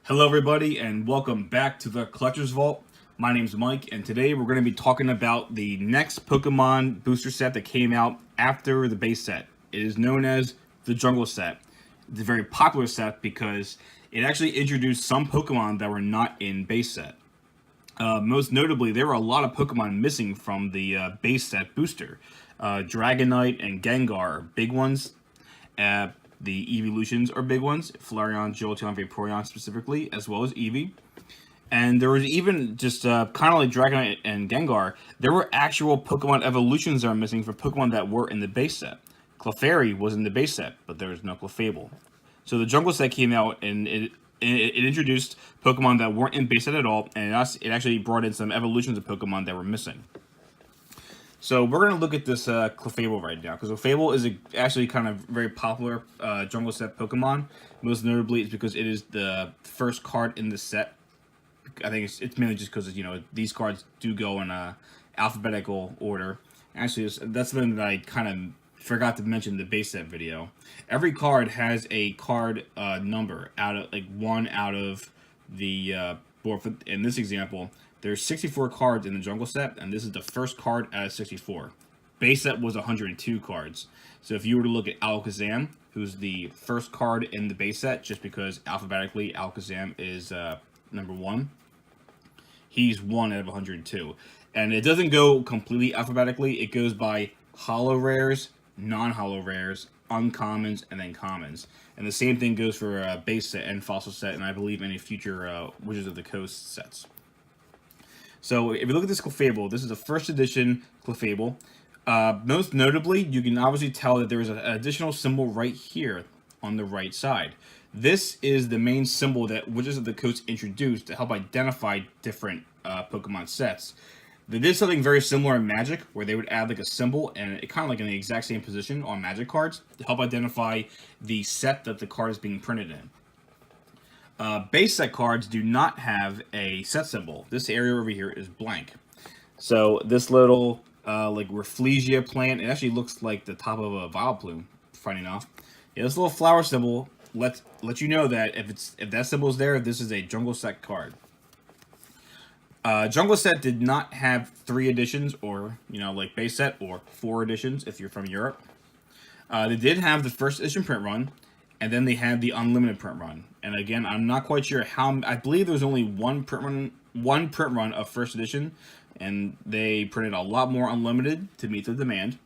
Hello, everybody, and welcome back to the Collector's Vault. My name's Mike, and today we're going to be talking about the next Pokemon booster set that came out after the base set. It is known as the Jungle Set. It's a very popular set because it actually introduced some Pokemon that were not in base set. Most notably, there were a lot of Pokemon missing from the base set booster. Dragonite and Gengar are big ones. The evolutions are big ones, Flareon, Jolteon, Vaporeon specifically, as well as Eevee. And there was even just kind of like Dragonite and Gengar, there were actual Pokemon evolutions that are missing for Pokemon that were in the base set. Clefairy was in the base set, but there was no Clefable. So the Jungle set came out and it introduced Pokemon that weren't in base set at all, and it actually brought in some evolutions of Pokemon that were missing. So we're going to look at this Clefable right now, because Clefable is actually kind of very popular Jungle Set Pokemon. Most notably, it's because it is the first card in the set. I think it's mainly just because, these cards do go in alphabetical order. Actually, that's something that I kind of forgot to mention in the base set video. Every card has a card number, one out of the board. In this example, there's 64 cards in the Jungle Set, and this is the first card out of 64. Base set was 102 cards. So if you were to look at Alakazam, who's the first card in the base set, just because alphabetically Alakazam is number 1, he's 1 out of 102. And it doesn't go completely alphabetically. It goes by holo rares, non-holo rares, uncommons, and then commons. And the same thing goes for base set and fossil set, and I believe any future Wizards of the Coast sets. So if you look at this Clefable, this is a first edition Clefable. Most notably, you can obviously tell that there is an additional symbol right here on the right side. This is the main symbol that Wizards of the Coast introduced to help identify different Pokemon sets. They did something very similar in Magic, where they would add like a symbol and it kind of like in the exact same position on Magic cards to help identify the set that the card is being printed in. Base set cards do not have a set symbol. This area over here is blank. So this little like Rafflesia plant, it actually looks like the top of a Vileplume, funny enough. Yeah, this little flower symbol let you know that if that symbol is there, this is a Jungle Set card. Jungle Set did not have 3 editions, or like base set, or 4 editions if you're from Europe. They did have the first edition print run, and then they had the unlimited print run. And again, I'm not quite sure how. I believe there was only one print run of first edition, and they printed a lot more unlimited to meet the demand.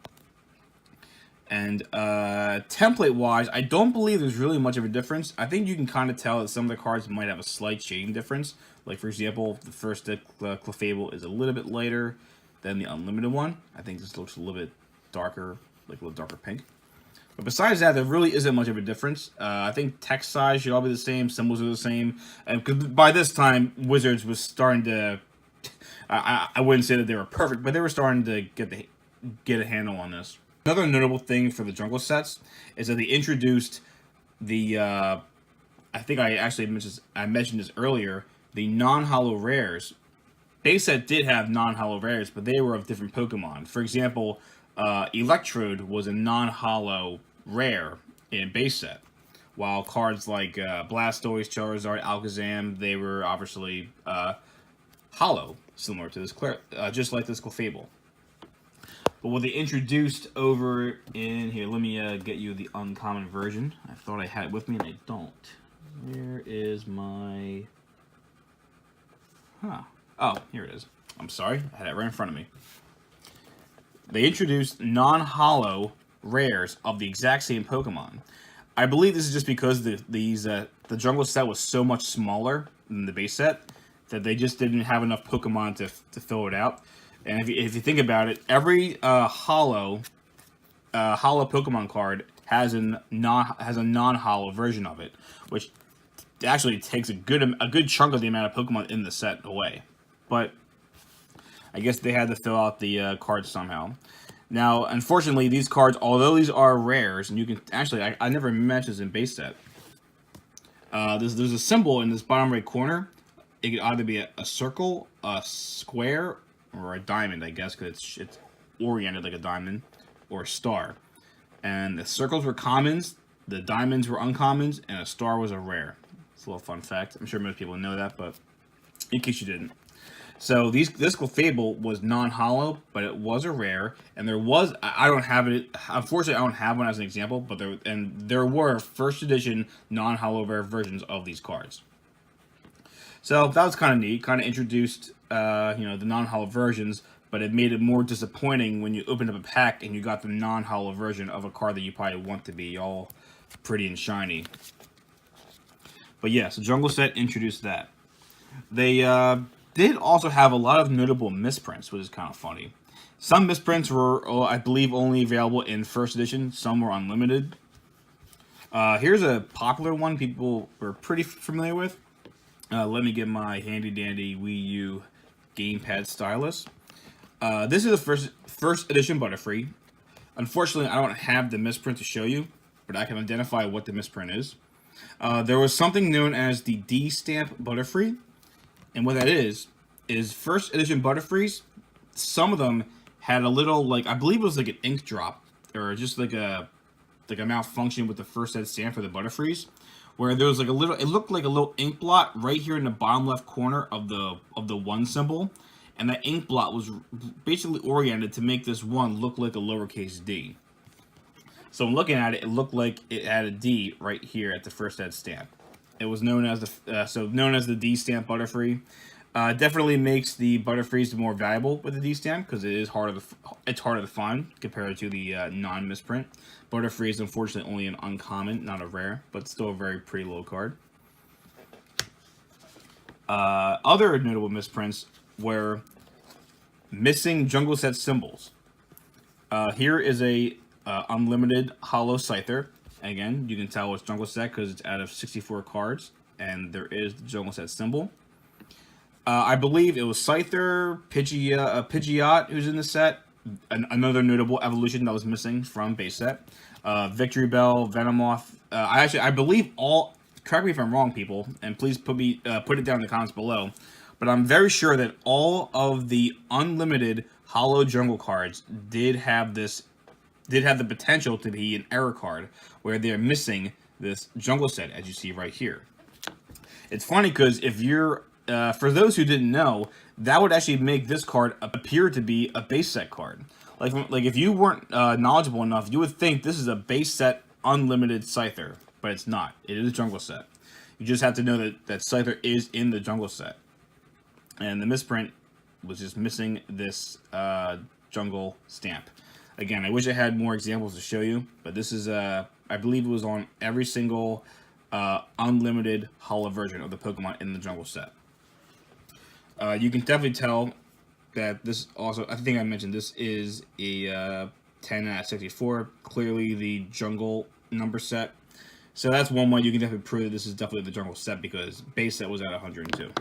And template-wise, I don't believe there's really much of a difference. I think you can kind of tell that some of the cards might have a slight shading difference. Like, for example, the first Clefable is a little bit lighter than the unlimited one. I think this looks a little bit darker, like a little darker pink. But besides that, there really isn't much of a difference. I think text size should all be the same, symbols are the same. And by this time, Wizards was starting to... I wouldn't say that they were perfect, but they were starting to get a handle on this. Another notable thing for the Jungle sets is that they introduced the... I think I mentioned this earlier, the non-holo rares. Base set did have non-holo rares, but they were of different Pokemon. For example, Electrode was a non-holo rare in base set, while cards like Blastoise, Charizard, Alakazam, they were obviously holo, similar to this, just like this Clefable. But what they introduced over in here, let me get you the uncommon version. I thought I had it with me, and I don't. Where is my... Oh, here it is. I'm sorry, I had it right in front of me. They introduced non-holo rares of the exact same Pokemon. I believe this is just because the Jungle set was so much smaller than the base set that they just didn't have enough Pokemon to fill it out. And if you think about it, every holo Pokemon card has a non-holo version of it, which actually takes a good chunk of the amount of Pokemon in the set away. But I guess they had to fill out the cards somehow. Now, unfortunately, these cards, although these are rares, and you can actually, I never mentioned this in base set. There's a symbol in this bottom right corner. It could either be a circle, a square, or a diamond, I guess, because it's oriented like a diamond, or a star. And the circles were commons, the diamonds were uncommons, and a star was a rare. It's a little fun fact. I'm sure most people know that, but in case you didn't. So this Clefable was non-hollow, but it was a rare, and there was, I don't have it, unfortunately I don't have one as an example, but there were first edition non-hollow rare versions of these cards. So that was kind of neat, kind of introduced the non-hollow versions, but it made it more disappointing when you opened up a pack and you got the non-hollow version of a card that you probably want to be all pretty and shiny. But yeah, so Jungle Set introduced that. They did also have a lot of notable misprints, which is kind of funny. Some misprints were, I believe, only available in first edition. Some were unlimited. Here's a popular one people were pretty familiar with. Let me get my handy dandy Wii U gamepad stylus. This is the first edition Butterfree. Unfortunately, I don't have the misprint to show you, but I can identify what the misprint is. There was something known as the D stamp Butterfree. And what that is first edition Butterfrees, some of them had a little, like, I believe it was like an ink drop, or just like a malfunction with the first ed stamp for the Butterfrees, where there was like a little, it looked like a little ink blot right here in the bottom left corner of the one symbol, and that ink blot was basically oriented to make this one look like a lowercase d. So when looking at it, it looked like it had a D right here at the first ed stamp. It was known as the D stamp Butterfree. Definitely makes the Butterfrees more valuable with the D stamp because it's harder to find compared to the non-misprint. Butterfree is unfortunately only an uncommon, not a rare, but still a very pretty little card. Other notable misprints were missing Jungle Set symbols. Here is a unlimited hollow Scyther. Again, you can tell it's Jungle Set because it's out of 64 cards, and there is the Jungle Set symbol. I believe it was Scyther, Pidgeot, who's in the set. Another notable evolution that was missing from base set. Victory Bell, Venomoth. I believe all. Correct me if I'm wrong, people, and please put it down in the comments below. But I'm very sure that all of the unlimited hollow jungle cards did have the potential to be an error card where they're missing this Jungle Set, as you see right here. It's funny because if you're, for those who didn't know, that would actually make this card appear to be a base set card. Like if you weren't knowledgeable enough, you would think this is a base set unlimited Scyther, but it's not. It is a Jungle Set. You just have to know that Scyther is in the Jungle Set. And the misprint was just missing this jungle stamp. Again, I wish I had more examples to show you, but this is, I believe it was on every single unlimited hollow version of the Pokemon in the Jungle Set. You can definitely tell that this also, I think I mentioned, this is a 10 out of 64, clearly the Jungle number set. So that's one way you can definitely prove that this is definitely the Jungle Set because base set was at 102.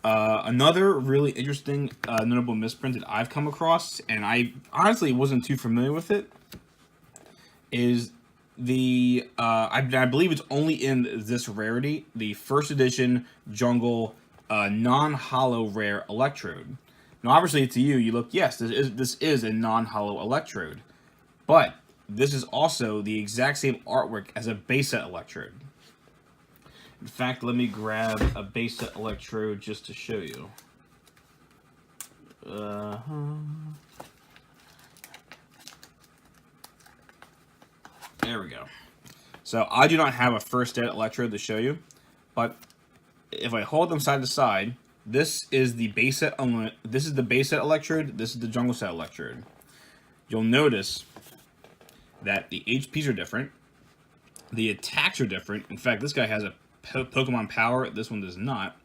Another really interesting notable misprint that I've come across, and I honestly wasn't too familiar with it, is the, I believe it's only in this rarity, the first edition Jungle non-hollow rare Electrode. Now obviously to you look, yes, this is a non-hollow Electrode, but this is also the exact same artwork as a base set Electrode. In fact, let me grab a base set Electrode just to show you. There we go. So I do not have a first ed Electrode to show you, but if I hold them side to side, this is the base set. This is the base set Electrode. This is the Jungle Set Electrode. You'll notice that the HPs are different. The attacks are different. In fact, this guy has a Pokemon Power. This one does not.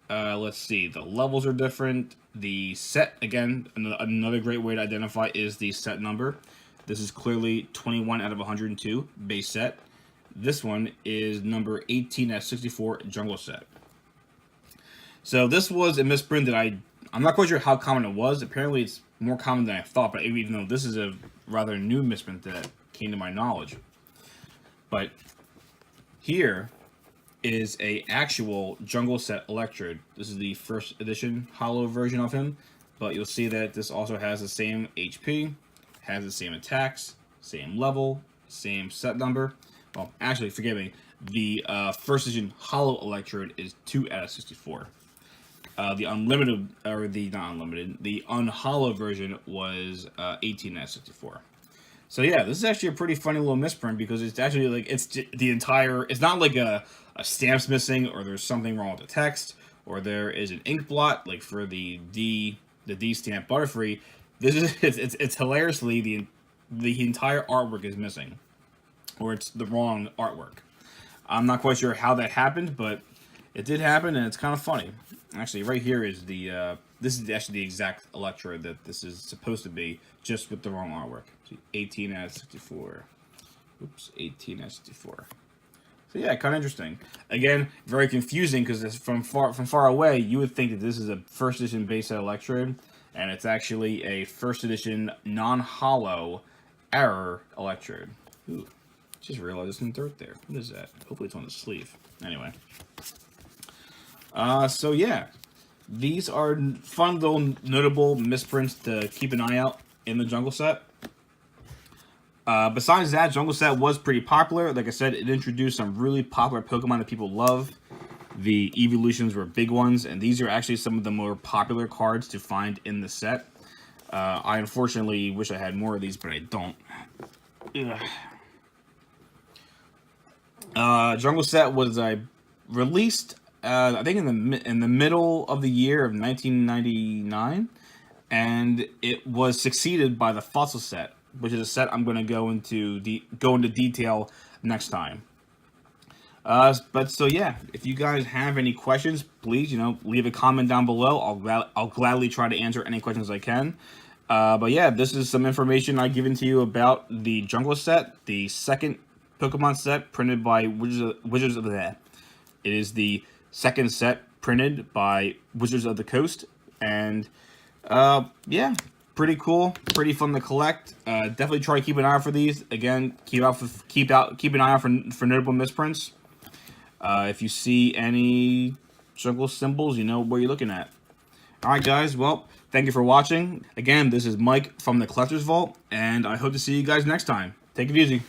Let's see. The levels are different. The set, again, another great way to identify is the set number. This is clearly 21 out of 102 base set. This one is number 18 out of 64 Jungle Set. So this was a misprint that I'm not quite sure how common it was. Apparently it's more common than I thought, but even though this is a rather new misprint that came to my knowledge. But here is a actual Jungle Set Electrode. This is the first edition hollow version of him, but you'll see that this also has the same HP, has the same attacks, same level, same set number. Well, actually, forgive me, The first edition Hollow Electrode is 2 out of 64. The unlimited, or the not unlimited, the unhollow version was 18 out of 64. So yeah, this is actually a pretty funny little misprint because it's actually like it's the entire. It's not like a stamp's missing or there's something wrong with the text or there is an ink blot like for the D stamp Butterfree. This is it's hilariously the entire artwork is missing, or it's the wrong artwork. I'm not quite sure how that happened, but it did happen, and it's kind of funny. Actually, right here is the this is actually the exact Electrode that this is supposed to be, just with the wrong artwork. So 18 out of 64. Oops, 18 out of 64. So yeah, kind of interesting. Again, very confusing because from far away, you would think that this is a first edition base set Electrode, and it's actually a first edition non-hollow error Electrode. Ooh, just realized there's some dirt there. What is that? Hopefully it's on the sleeve. Anyway. So yeah, these are fun little notable misprints to keep an eye out in the Jungle Set. Besides that, Jungle Set was pretty popular. Like I said, it introduced some really popular Pokemon that people love. The evolutions were big ones, and these are actually some of the more popular cards to find in the set. I unfortunately wish I had more of these, but I don't. Jungle Set was released, I think in the middle of the year of 1999, and it was succeeded by the Fossil Set, which is a set I'm going to go into detail next time. But so yeah, if you guys have any questions, please leave a comment down below. I'll gladly try to answer any questions I can. But yeah, this is some information I've given to you about the Jungle Set, the second Pokemon set printed by Wizards of the. It is the second set printed by Wizards of the Coast, and yeah, pretty cool, pretty fun to collect. Definitely try to keep an eye out for these. Again, keep an eye out for notable misprints. If you see any jungle symbols, you know where you're looking at. All right, guys. Well, thank you for watching. Again, this is Mike from the Collector's Vault, and I hope to see you guys next time. Take it easy.